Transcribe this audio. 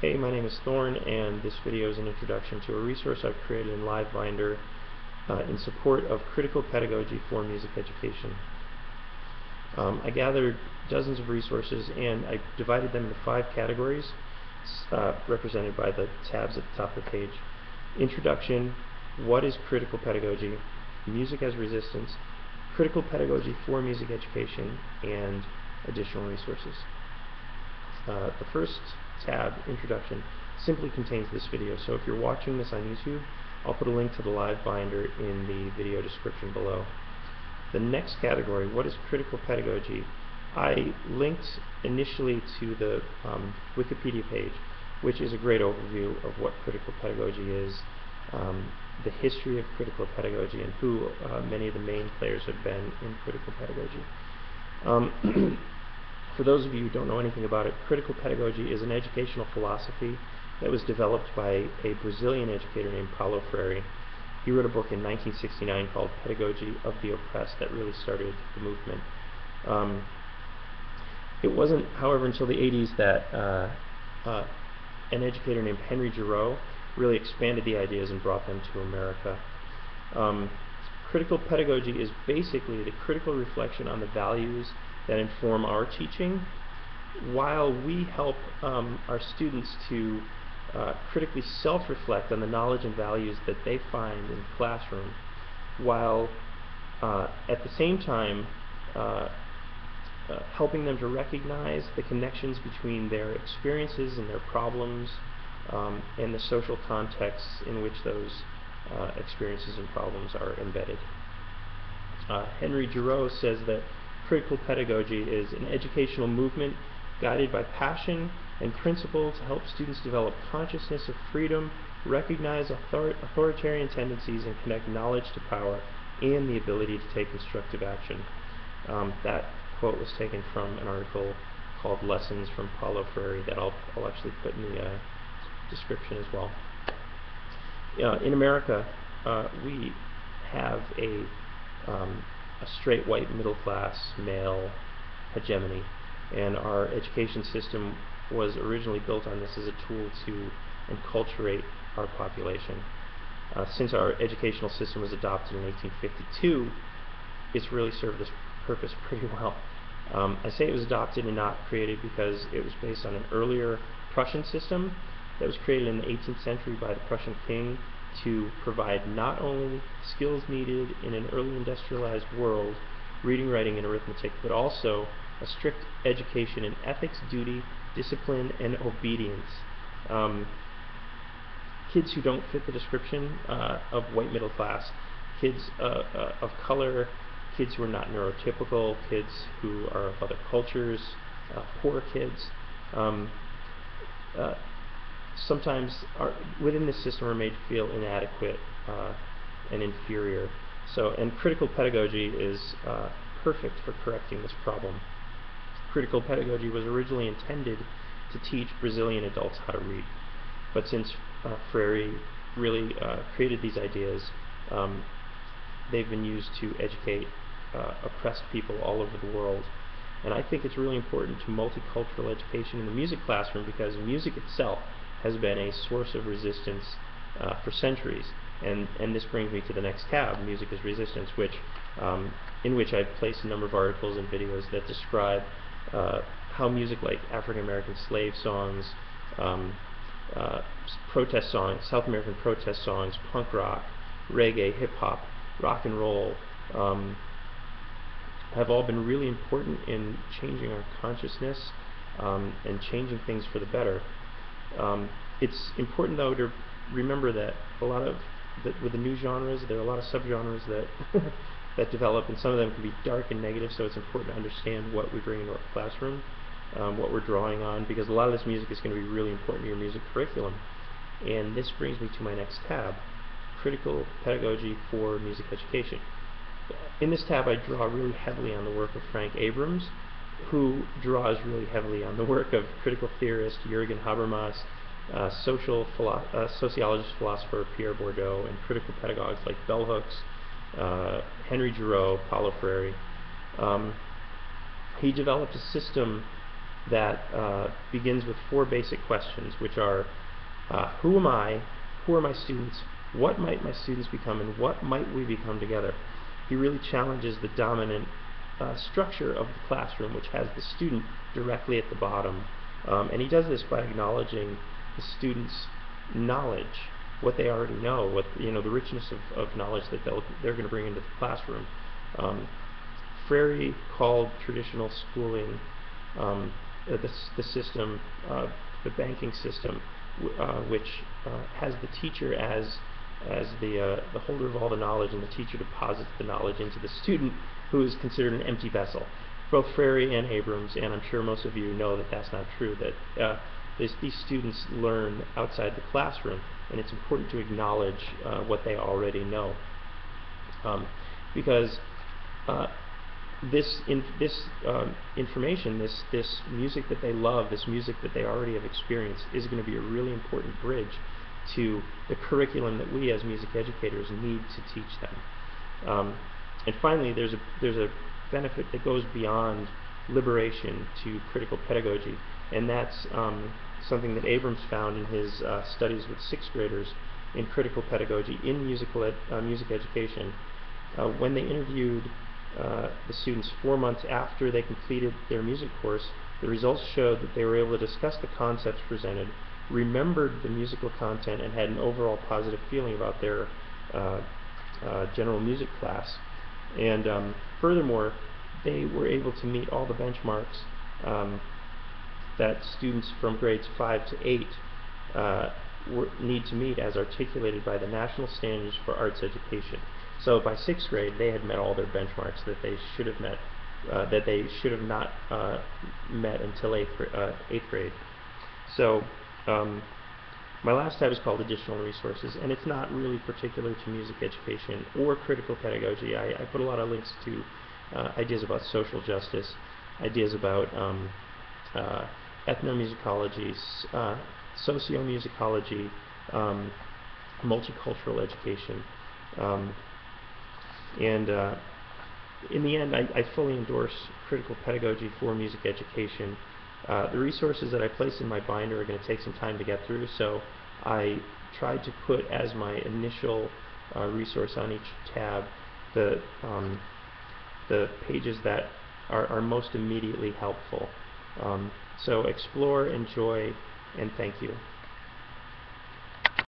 Hey, my name is Thorne, and this video is an introduction to a resource I've created in LiveBinder in support of critical pedagogy for music education. I gathered dozens of resources and I divided them into 5 categories represented by the tabs at the top of the page. Introduction, what is critical pedagogy, music as resistance, critical pedagogy for music education, and additional resources. The first tab, Introduction, simply contains this video. So if you're watching this on YouTube, I'll put a link to the LiveBinder in the video description below. The next category, what is critical pedagogy? I linked initially to the Wikipedia page, which is a great overview of what critical pedagogy is, the history of critical pedagogy, and who many of the main players have been in critical pedagogy. For those of you who don't know anything about it, critical pedagogy is an educational philosophy that was developed by a Brazilian educator named Paulo Freire. He wrote a book in 1969 called Pedagogy of the Oppressed that really started the movement. It wasn't, however, until the 80s that an educator named Henry Giroux really expanded the ideas and brought them to America. Critical pedagogy is basically the critical reflection on the values that inform our teaching, while we help our students to critically self-reflect on the knowledge and values that they find in the classroom, while at the same time helping them to recognize the connections between their experiences and their problems and the social contexts in which those experiences and problems are embedded. Henry Giroux says that critical pedagogy is an educational movement guided by passion and principle to help students develop consciousness of freedom, recognize authoritarian tendencies, and connect knowledge to power and the ability to take constructive action. That quote was taken from an article called Lessons from Paulo Freire that I'll actually put in the description as well. In America, we have a straight white middle class male hegemony, and our education system was originally built on this as a tool to enculturate our population. Since our educational system was adopted in 1852, it's really served this purpose pretty well. I say it was adopted and not created because it was based on an earlier Prussian system that was created in the 18th century by the Prussian king to provide not only skills needed in an early industrialized world, reading, writing, and arithmetic, but also a strict education in ethics, duty, discipline, and obedience. Kids who don't fit the description of white middle class, kids of color, kids who are not neurotypical, kids who are of other cultures, poor kids, sometimes within this system are made to feel inadequate and inferior. And critical pedagogy is perfect for correcting this problem. Critical pedagogy was originally intended to teach Brazilian adults how to read, but since Freire really created these ideas, they've been used to educate oppressed people all over the world. And I think it's really important to multicultural education in the music classroom because music itself has been a source of resistance for centuries. And this brings me to the next tab, Music as Resistance, in which I've placed a number of articles and videos that describe how music like African American slave songs, protest songs, South American protest songs, punk rock, reggae, hip hop, rock and roll, have all been really important in changing our consciousness and changing things for the better. It's important, though, to remember that with the new genres, there are a lot of subgenres that that develop, and some of them can be dark and negative. So it's important to understand what we bring into our classroom, what we're drawing on, because a lot of this music is going to be really important to your music curriculum. And this brings me to my next tab, Critical Pedagogy for Music Education. In this tab, I draw really heavily on the work of Frank Abrams, who draws really heavily on the work of critical theorist Jürgen Habermas, sociologist, philosopher Pierre Bourdieu, and critical pedagogues like bell hooks, Henry Giroux, Paulo Freire. He developed a system that begins with 4 basic questions, which are who am I, who are my students, what might my students become, and what might we become together. He really challenges the dominant structure of the classroom, which has the student directly at the bottom. And he does this by acknowledging the students' knowledge, what they already know, what the richness of knowledge that they're going to bring into the classroom. Freire called traditional schooling the system, the banking system, which has the teacher as the holder of all the knowledge, and the teacher deposits the knowledge into the student, who is considered an empty vessel. Both Freire and Abrams, and I'm sure most of you know that that's not true, that these students learn outside the classroom, and it's important to acknowledge what they already know. Because this information, this music that they love, this music that they already have experienced, is going to be a really important bridge to the curriculum that we as music educators need to teach them. And finally, there's a benefit that goes beyond liberation to critical pedagogy, and that's something that Abrams found in his studies with 6th graders in critical pedagogy in music education. When they interviewed the students 4 months after they completed their music course, the results showed that they were able to discuss the concepts presented, remembered the musical content, and had an overall positive feeling about their general music class. And furthermore, they were able to meet all the benchmarks that students from grades 5 to 8 need to meet, as articulated by the National Standards for Arts Education. So by 6th grade, they had met all their benchmarks that they should have met, that they should have not met until 8th grade. So my last tab is called Additional Resources, and it's not really particular to music education or critical pedagogy. I put a lot of links to ideas about social justice, ideas about ethnomusicology, sociomusicology, multicultural education. And in the end, I fully endorse critical pedagogy for music education. The resources that I place in my binder are going to take some time to get through, so I tried to put as my initial resource on each tab the pages that are most immediately helpful. So explore, enjoy, and thank you.